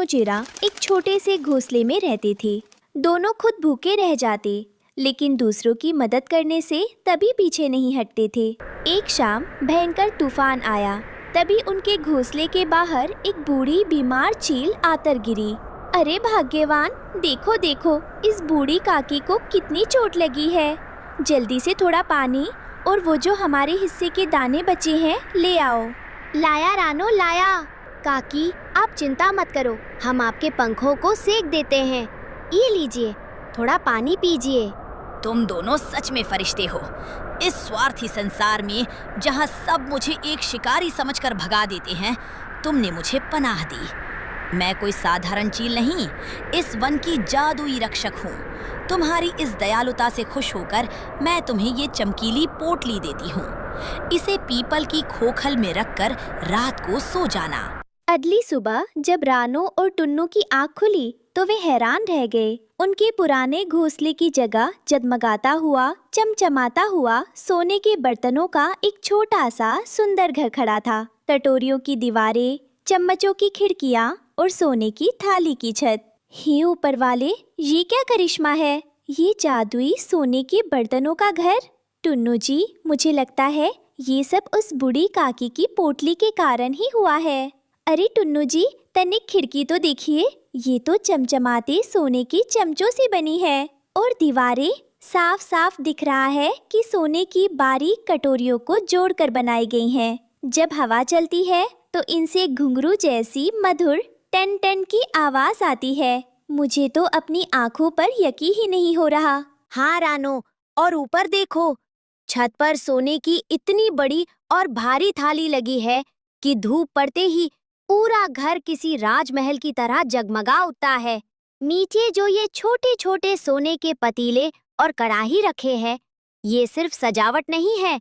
टुन्नू चिड़ा एक छोटे से घोंसले में रहते थे। दोनों खुद भूखे रह जाते, लेकिन दूसरों की मदद करने से तभी पीछे नहीं हटते थे। एक शाम भयंकर तूफान आया। तभी उनके घोंसले के बाहर एक बूढ़ी बीमार चील आकर गिरी। अरे भाग्यवान, देखो देखो, इस बूढ़ी काकी को कितनी चोट लगी है। जल्दी से थोड़ा पानी और वो जो हमारे हिस्से के दाने बचे हैं ले आओ। लाया रानो लाया। काकी, आप चिंता मत करो, हम आपके पंखों को सेक देते हैं। ये लीजिए, थोड़ा पानी पीजिए। तुम दोनों सच में फरिश्ते हो। इस स्वार्थी संसार में जहाँ सब मुझे एक शिकारी समझकर भगा देते हैं, तुमने मुझे पनाह दी। मैं कोई साधारण चील नहीं, इस वन की जादुई रक्षक हूँ। तुम्हारी इस दयालुता से खुश होकर मैं तुम्हें ये चमकीली पोटली देती हूँ। इसे पीपल की खोखल में रखकर रात को सो जाना। अगली सुबह जब रानो और टुन्नू की आँख खुली तो वे हैरान रह गए। उनके पुराने घोंसले की जगह जगमगाता हुआ, चमचमाता हुआ सोने के बर्तनों का एक छोटा सा सुंदर घर खड़ा था। कटोरियों की दीवारें, चम्मचों की खिड़कियाँ और सोने की थाली की छत। हे ऊपर वाले, ये क्या करिश्मा है? ये जादुई सोने के बर्तनों का घर। टुन्नू जी, मुझे लगता है ये सब उस बूढ़ी काकी की पोटली के कारण ही हुआ है। अरे टुन्नू जी, तनिक खिड़की तो देखिए, ये तो चमचमाते सोने की चमचों से बनी है और दीवारें साफ साफ दिख रहा है कि सोने की बारीक कटोरियों को जोड़कर बनाई गई हैं। जब हवा चलती है तो इनसे घुंघरू जैसी मधुर टन टन की आवाज आती है। मुझे तो अपनी आंखों पर यकीन ही नहीं हो रहा। हाँ रानो, और ऊपर देखो, छत पर सोने की इतनी बड़ी और भारी थाली लगी है कि धूप पड़ते ही पूरा घर किसी राजमहल की तरह जगमगा उठता है। नीचे जो ये छोटे छोटे सोने के पतीले और कढ़ाई रखे हैं, ये सिर्फ सजावट नहीं है।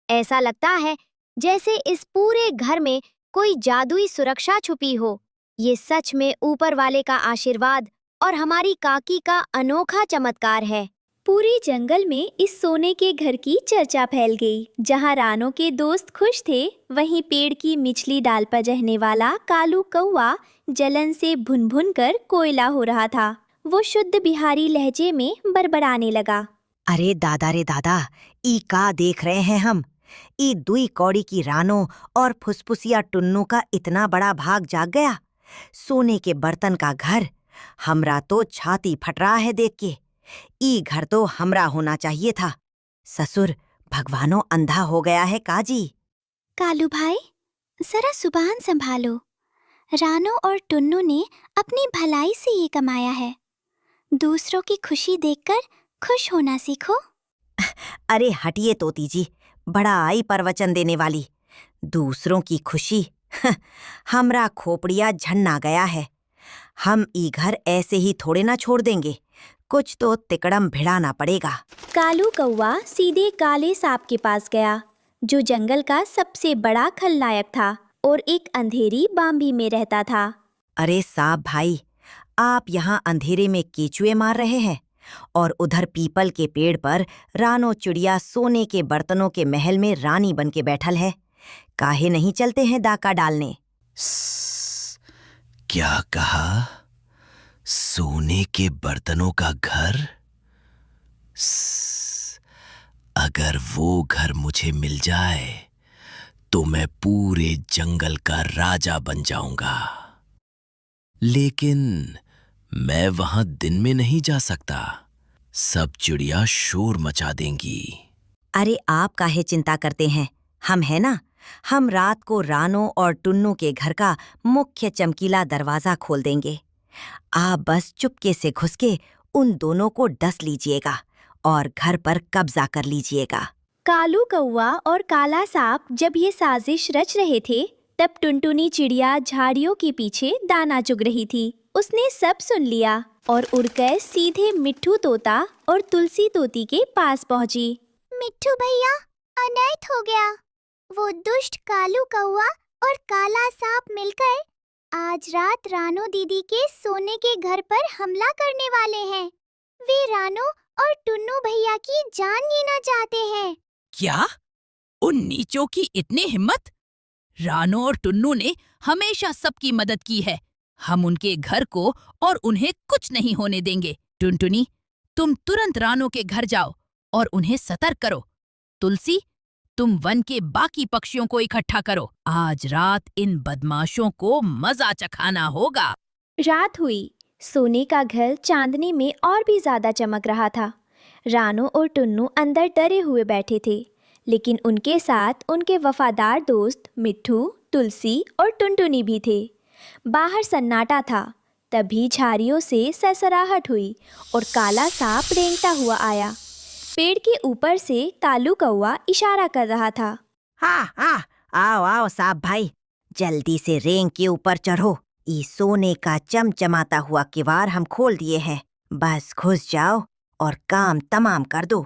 ऐसा लगता है जैसे इस पूरे घर में कोई जादुई सुरक्षा छुपी हो। ये सच में ऊपर वाले का आशीर्वाद और हमारी काकी का अनोखा चमत्कार है। पूरे जंगल में इस सोने के घर की चर्चा फैल गई। जहाँ रानो के दोस्त खुश थे, वहीं पेड़ की निचली डाल पर रहने वाला कालू कौवा जलन से भुन भुन कर कोयला हो रहा था। वो शुद्ध बिहारी लहजे में बड़बड़ाने लगा। अरे दादा रे दादा, ई का देख रहे हैं हम? ई दुई कौड़ी की रानो और फुसफुसिया टुन्नू का इतना बड़ा भाग जाग गया। सोने के बर्तन का घर, हमरा तो छाती फट रहा है देख के। ई घर तो हमरा होना चाहिए था। ससुर, भगवानो अंधा हो गया है काजी। कालू भाई, जरा जुबान संभालो। रानो और टुन्नू ने अपनी भलाई से ये कमाया है। दूसरों की खुशी देखकर खुश होना सीखो। अरे हटिए तोती जी, बड़ा आई प्रवचन देने वाली। दूसरों की खुशी, हमरा खोपड़िया झन्ना गया है। हम ई घर ऐसे ही थोड़े ना छोड़ देंगे, कुछ तो तिकड़म भिड़ाना पड़ेगा। कालू कौवा सीधे काले सांप के पास गया, जो जंगल का सबसे बड़ा खलनायक था और एक अंधेरी बाम्बी में रहता था। अरे सांप भाई, आप यहाँ अंधेरे में केचुए मार रहे हैं और उधर पीपल के पेड़ पर रानो चिड़िया सोने के बर्तनों के महल में रानी बन के बैठल है। काहे नहीं चलते हैं डाका डालने? क्या कहा? सोने के बर्तनों का घर? अगर वो घर मुझे मिल जाए तो मैं पूरे जंगल का राजा बन जाऊंगा। लेकिन मैं वहां दिन में नहीं जा सकता, सब चिड़िया शोर मचा देंगी। अरे आप काहे चिंता करते हैं? हम है ना, हम रात को रानो और टुन्नू के घर का मुख्य चमकीला दरवाजा खोल देंगे। आप बस चुपके से घुस के उन दोनों को डस लीजिएगा और घर पर कब्जा कर लीजिएगा। कालू कौवा और काला सांप जब ये साजिश रच रहे थे, तब टुनटुनी चिड़िया झाड़ियों के पीछे दाना चुग रही थी। उसने सब सुन लिया और उड़कर सीधे मिट्ठू तोता और तुलसी तोती के पास पहुंची। मिट्ठू भैया, अनर्थ हो गया। वो दुष्ट कालू कौवा और काला सांप मिलकर आज रात रानो दीदी के सोने के घर पर हमला करने वाले हैं। वे रानो और टुन्नू भैया की जान लेना चाहते हैं। क्या? उन नीचों की इतनी हिम्मत? रानो और टुन्नू ने हमेशा सबकी मदद की है। हम उनके घर को और उन्हें कुछ नहीं होने देंगे। टुनटुनी, तुम तुरंत रानो के घर जाओ और उन्हें सतर्क करो। तुलसी, तुम वन के बाकी पक्षियों को इकट्ठा करो। आज रात इन बदमाशों को मजा चखाना होगा। रात हुई। सोने का घर चांदनी में और भी ज्यादा चमक रहा था। रानो और टुन्नू अंदर डरे हुए बैठे थे, लेकिन उनके साथ उनके वफादार दोस्त मिट्ठू, तुलसी और टुनटुनी भी थे। बाहर सन्नाटा था। तभी झाड़ियों से सरसराहट हुई और काला सांप रेंगता हुआ आया। पेड़ के ऊपर से कालू कौवा इशारा कर रहा था। हाँ हाँ, आओ आओ सांप भाई, जल्दी से रेंग के ऊपर चढ़ो। ये सोने का चमचमाता हुआ किवाड़ हम खोल दिए हैं। बस घुस जाओ और काम तमाम कर दो।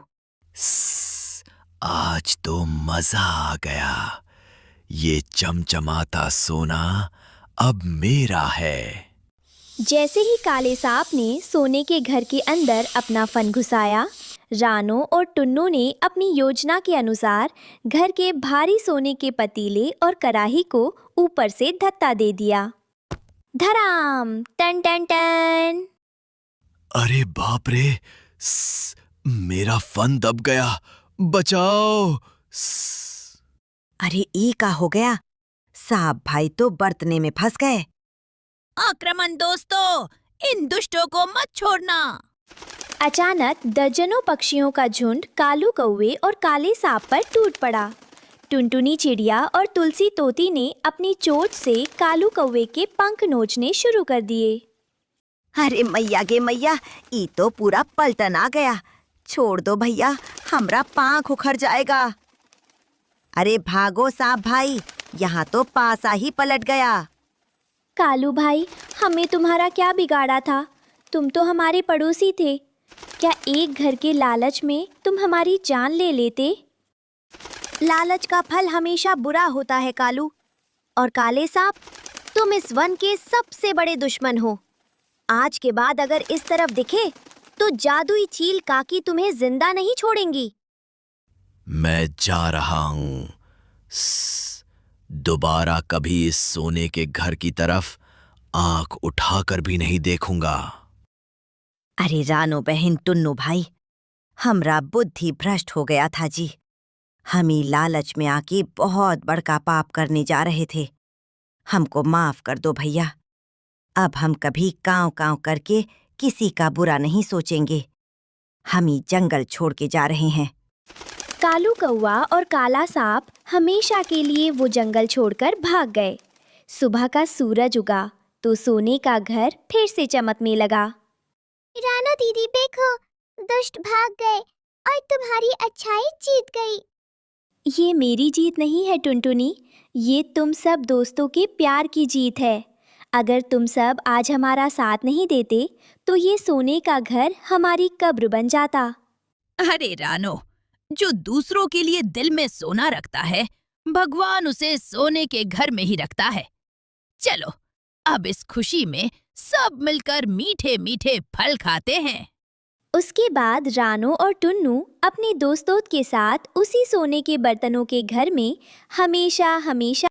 आज तो मजा आ गया। ये चमचमाता सोना अब मेरा है। जैसे ही काले सांप ने सोने के घर के अंदर अपना फन घुसाया, रानो और टुन्नू ने अपनी योजना के अनुसार घर के भारी सोने के पतीले और कढ़ाई को ऊपर से धक्का दे दिया। धड़ाम! टन टन टन! अरे बाप रे, मेरा फन दब गया, बचाओ। अरे ई का हो गया? सांप भाई तो बर्तने में फंस गए। आक्रमण दोस्तों, इन दुष्टों को मत छोड़ना। अचानक दर्जनों पक्षियों का झुंड कालू कौवे और काले सांप पर टूट पड़ा। टुनटुनी चिड़िया और तुलसी तोती ने अपनी चोंच से कालू कौवे के पंख नोचने शुरू कर दिए। अरे मैया गे मैया, ई तो पूरा पलटन आ गया। छोड़ दो भैया, हमरा पाँख उखड़ जाएगा। अरे भागो सांप भाई, यहाँ तो पासा ही पलट गया। कालू भाई, हमें तुम्हारा क्या बिगाड़ा था? तुम तो हमारे पड़ोसी थे। क्या एक घर के लालच में तुम हमारी जान ले लेते? लालच का फल हमेशा बुरा होता है कालू। और काले सांप, तुम इस वन के सबसे बड़े दुश्मन हो। आज के बाद अगर इस तरफ दिखे तो जादुई चील काकी तुम्हें जिंदा नहीं छोड़ेंगी। मैं जा रहा हूँ। दोबारा कभी इस सोने के घर की तरफ आंख उठाकर भी नहीं देखूंगा। अरे रानो बहन, टुन्नू भाई, हमरा बुद्धि भ्रष्ट हो गया था जी। हम ही लालच में आके बहुत बड़का पाप करने जा रहे थे। हमको माफ कर दो भैया। अब हम कभी कांव कांव करके किसी का बुरा नहीं सोचेंगे। हम ही जंगल छोड़ के जा रहे हैं। कालू कौवा और काला सांप हमेशा के लिए वो जंगल छोड़कर भाग गए। सुबह का सूरज उगा तो सोने का घर फिर से चमकने लगा। रानो दीदी देखो, दुष्ट भाग गए और तुम्हारी अच्छाई जीत गई। ये मेरी जीत नहीं है टुनटुनी, ये तुम सब दोस्तों के प्यार की जीत है। अगर तुम सब आज हमारा साथ नहीं देते तो ये सोने का घर हमारी कब्र बन जाता। अरे रानो, जो दूसरों के लिए दिल में सोना रखता है, भगवान उसे सोने के घर में ही रखता है। चलो, अब इस खुशी में सब मिलकर मीठे मीठे फल खाते हैं। उसके बाद रानो और टुन्नू अपने दोस्तों के साथ उसी सोने के बर्तनों के घर में हमेशा हमेशा